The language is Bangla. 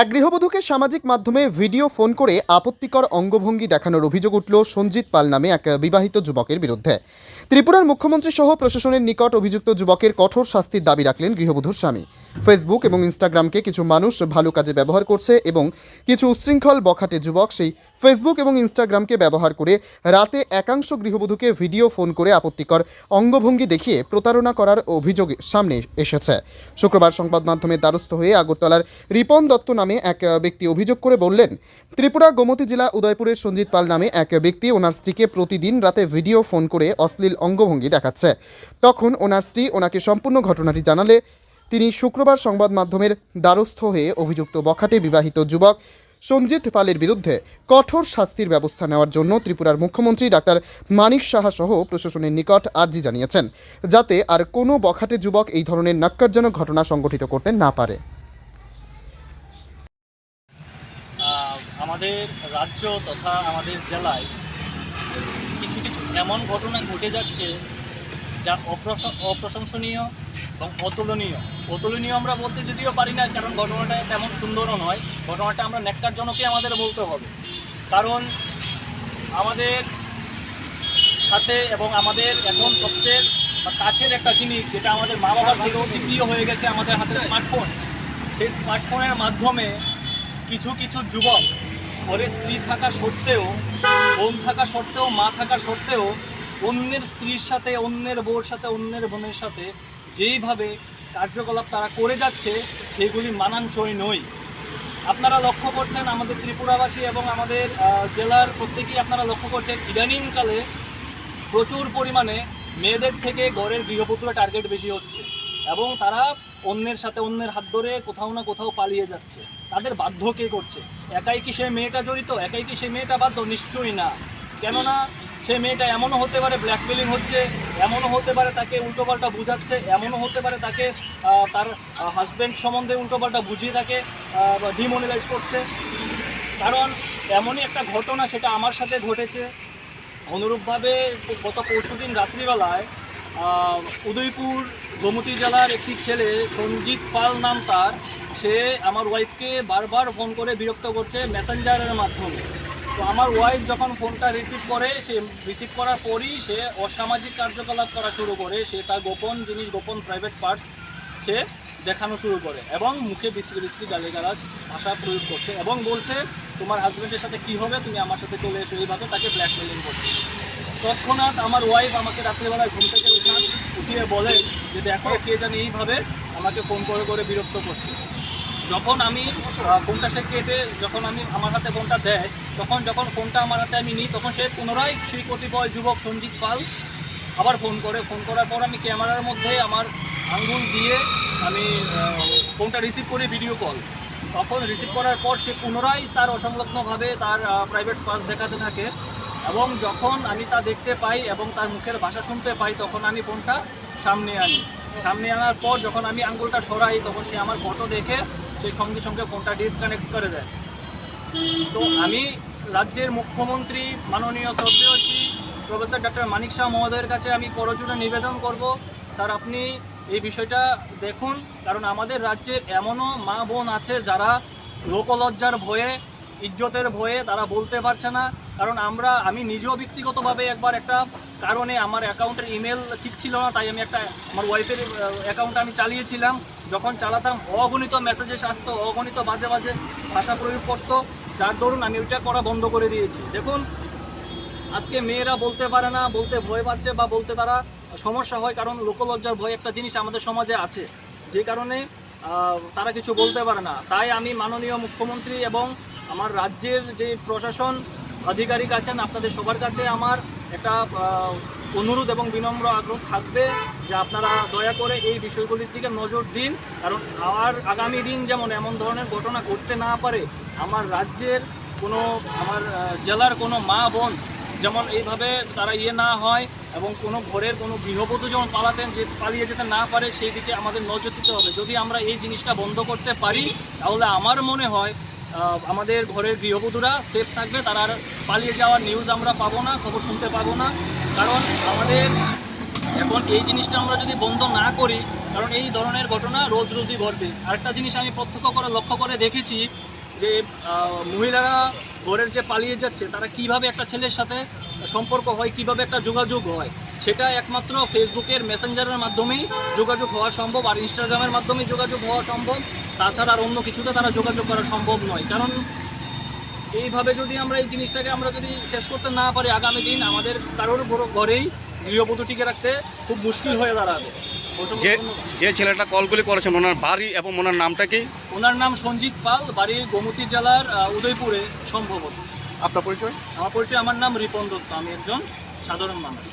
এক গৃহবধূকে সামাজিক মাধ্যমে ভিডিও ফোন করে আপত্তিকর অঙ্গভঙ্গি দেখানোর অভিযোগ উঠল সঞ্জিত পাল নামে এক বিবাহিত যুবকের বিরুদ্ধে। ত্রিপুরার মুখ্যমন্ত্রী সহ প্রশাসনের নিকট অভিযুক্ত যুবকের কঠোর শাস্তির দাবি রাখলেন গৃহবধূর স্বামী। ফেসবুক এবং ইনস্টাগ্রামকে কিছু মানুষ ভালো কাজে ব্যবহার করছে এবং কিছু উচ্ছৃঙ্খল বখাটে যুবক সেই ফেসবুক এবং ইনস্টাগ্রামকে ব্যবহার করে রাতে একাংশ গৃহবধূকে ভিডিও ফোন করে আপত্তিকর অঙ্গভঙ্গি দেখিয়ে প্রতারণা করার অভিযোগ সামনে এসেছে। শুক্রবার সংবাদ মাধ্যমের দ্বারস্থ হয়ে আগরতলার রিপন দত্ত নামে এক ব্যক্তি অভিযোগ করে বললেন, ত্রিপুরা গোমতী জেলা উদয়পুরের সঞ্জিত পাল নামে এক ব্যক্তি ওনার স্ত্রীকে প্রতিদিন রাতে ভিডিও ফোন করে অশ্লীল অঙ্গভঙ্গি দেখাচ্ছে। তখন ওনার স্ত্রী ওনাকে সম্পূর্ণ ঘটনাটি জানালে তিনি শুক্রবার সংবাদ মাধ্যমের দ্বারস্থ হয়ে অভিযুক্ত বখাটে বিবাহিত যুবক সঞ্জিত পালের বিরুদ্ধে কঠোর শাস্তির ব্যবস্থা নেওয়ার জন্য ত্রিপুরার মুখ্যমন্ত্রী ডাক্তার মানিক সাহা সহ প্রশাসনের নিকট আর্জি জানিয়েছেন, যাতে আর কোনো বখাটে যুবক এই ধরনের ন্যক্কারজনক ঘটনা সংঘটিত করতে না পারে। আমাদের রাজ্য তথা আমাদের জেলায় কিছু কিছু এমন ঘটনা ঘটে যাচ্ছে যা অপ্রশংসনীয় এবং অতুলনীয় আমরা বলতে যদিও পারি না, কারণ ঘটনাটা তেমন সুন্দরও নয়। ঘটনাটা আমরা ন্যাক্কারজনকই আমাদের বলতে হবে, কারণ আমাদের সাথে এবং আমাদের এখন সবচেয়ে কাছের একটা জিনিস যেটা আমাদের মা বাবার থেকে অতি প্রিয় হয়ে গেছে, আমাদের হাতে স্মার্টফোন। সেই স্মার্টফোনের মাধ্যমে কিছু কিছু যুবক ঘরে স্ত্রী থাকা সত্ত্বেও, বোন থাকা সত্ত্বেও, মা থাকা সত্ত্বেও অন্যের স্ত্রীর সাথে, অন্যের বউর সাথে, অন্যের বোনের সাথে যেইভাবে কার্যকলাপ তারা করে যাচ্ছে সেগুলি মানানসই নয়। আপনারা লক্ষ্য করছেন, আমাদের ত্রিপুরাবাসী এবং আমাদের জেলার প্রত্যেকেই আপনারা লক্ষ্য করছেন, ইদানিংকালে প্রচুর পরিমাণে মেয়েদের থেকে ঘরের গৃহপুত্র টার্গেট বেশি হচ্ছে এবং তারা অন্যের সাথে, অন্যের হাত ধরে কোথাও না কোথাও পালিয়ে যাচ্ছে। তাদের বাধ্য কে করছে? একাই কি সেই মেয়েটা জড়িত? একাই কি সেই মেয়েটা বাধ্য? নিশ্চয়ই না। কেননা সেই মেয়েটা এমনও হতে পারে ব্ল্যাকমেলিং হচ্ছে, এমনও হতে পারে তাকে উল্টোপাল্টা বুঝাচ্ছে, এমনও হতে পারে তাকে তার হাজব্যান্ড সম্বন্ধে উল্টোপাল্টা বুঝিয়ে তাকে ডিমোনালাইজ করছে। কারণ এমনই একটা ঘটনা, সেটা আমার সাথে ঘটেছে। অনুরূপভাবে গত পরশুদিন রাত্রিবেলায় উদয়পুর গোমতী জেলার একটি ছেলে সঞ্জিত পাল নাম তার, সে আমার ওয়াইফকে বারবার ফোন করে বিরক্ত করছে মেসেঞ্জারের মাধ্যমে। তো আমার ওয়াইফ যখন ফোনটা রিসিভ করে, সে রিসিভ করার পরই সে অসামাজিক কার্যকলাপ করা শুরু করে। সে তার গোপন জিনিস, গোপন প্রাইভেট পার্টস সে দেখানো শুরু করে এবং মুখে বিশ্রী বিশ্রী গালিগালাজ ভাষা প্রয়োগ করছে এবং বলছে, তোমার হাজব্যান্ডের সাথে কী হবে, তুমি আমার সাথে চলে এসো, এইভাবে তাকে ব্ল্যাকমেলিং করছে। তৎক্ষণাৎ আমার ওয়াইফ আমাকে রাত্রিবেলায় ঘুম থেকে উঠিয়ে বলে যে দেখো, কে জানি এইভাবে আমাকে ফোন করে করে বিরক্ত করছে। যখন আমি ফোনটা সে কেটে, যখন আমি আমার হাতে ফোনটা দেয়, যখন ফোনটা আমার হাতে আমি নিই, তখন সে পুনরায় সেই কতিপয় যুবক সঞ্জিত পাল আবার ফোন করে। ফোন করার পর আমি ক্যামেরার মধ্যে আমার আঙ্গুল দিয়ে আমি ফোনটা রিসিভ করি ভিডিও কল। তখন রিসিভ করার পর সে পুনরায় তার অসংলগ্নভাবে তার প্রাইভেট স্পেস দেখাতে থাকে এবং যখন আমি তা দেখতে পাই এবং তার মুখের ভাষা শুনতে পাই, তখন আমি ফোনটা সামনে আনি। সামনে আনার পর যখন আমি আঙ্গুলটা সরাই, তখন সে আমার ফটো দেখে সেই সঙ্গে সঙ্গে ফোনটা ডিসকানেক্ট করে দেয়। তো আমি রাজ্যের মুখ্যমন্ত্রী মাননীয় শ্রদ্ধেয় শ্রী প্রফেসর ডাক্তার মানিক শাহ মহোদয়ের কাছে আমি করজোড়ে নিবেদন করব, স্যার আপনি এই বিষয়টা দেখুন, কারণ আমাদের রাজ্যের এমনও মা বোন আছে যারা লোকলজ্জার ভয়ে, ইজ্জতের ভয়ে তারা বলতে পারছে না। কারণ আমি নিজেও ব্যক্তিগতভাবে একবার একটা কারণে আমার অ্যাকাউন্টের ইমেল ঠিক ছিল না, তাই আমি আমার ওয়াইফের অ্যাকাউন্টটা আমি চালিয়েছিলাম। যখন চালাতাম অগণিত মেসেজেস আসতো, অগণিত বাজে বাজে ভাষা প্রয়োগ করতো, যার দরুন আমি ওইটা করা বন্ধ করে দিয়েছি। দেখুন, আজকে মেয়েরা বলতে পারে না, বলতে ভয় পাচ্ছে বা বলতে তারা সমস্যা হয়, কারণ লোকলজ্জার ভয় একটা জিনিস আমাদের সমাজে আছে, যে কারণে তারা কিছু বলতে পারে না। তাই আমি মাননীয় মুখ্যমন্ত্রী এবং আমার রাজ্যের যে প্রশাসন আধিকারিক আছেন, আপনাদের সবার কাছে আমার একটা অনুরোধ এবং বিনম্র আগ্রহ থাকবে যে আপনারা দয়া করে এই বিষয়গুলির দিকে নজর দিন, কারণ আগামী দিন যেমন এমন ধরনের ঘটনা ঘটতে না পারে। আমার রাজ্যের আমার জেলার কোনো মা বোন যেমন এইভাবে তারা না হয় এবং কোনো ঘরের কোনো গৃহবধূ যেমন পালিয়ে যেতে না পারে, সেই দিকে আমাদের নজর দিতে হবে। যদি আমরা এই জিনিসটা বন্ধ করতে পারি, তাহলে আমার মনে হয় আমাদের ঘরের গৃহবধূরা সেফ থাকবে, তারা পালিয়ে যাওয়ার নিউজ আমরা পাবো না, খবর শুনতে পাবো না। কারণ আমাদের এখন এই জিনিসটা আমরা যদি বন্ধ না করি, কারণ এই ধরনের ঘটনা রোজ রোজই ঘটবে। আরেকটা জিনিস আমি প্রত্যক্ষ করে লক্ষ্য করে দেখেছি যে মহিলারা ঘরের যে পালিয়ে যাচ্ছে তারা কিভাবে একটা ছেলের সাথে সম্পর্ক হয়, কিভাবে একটা যোগাযোগ হয়, সেটা একমাত্র ফেসবুকের মেসেঞ্জারের মাধ্যমেই যোগাযোগ হওয়া সম্ভব, আর ইনস্টাগ্রামের মাধ্যমেই যোগাযোগ হওয়া সম্ভব। তাছাড়া আর অন্য কিছুতে তারা যোগাযোগ করা সম্ভব নয়। কারণ এইভাবে যদি আমরা এই জিনিসটাকে আমরা যদি শেষ করতে না পারি, আগামী দিন আমাদের কারোর ঘরেই গৃহবধূ টিকে রাখতে খুব মুশকিল হয়ে দাঁড়াবে। যে যে ছেলেটা কলগুলি করেছেন ওনার বাড়ি এবং ওনার নামটা কি? ওনার নাম সঞ্জিত পাল, বাড়ি গোমতী জেলার উদয়পুরে সম্ভবত। আপনার পরিচয়? আমার নাম রিপন দত্ত, আমি একজন সাধারণ মানুষ।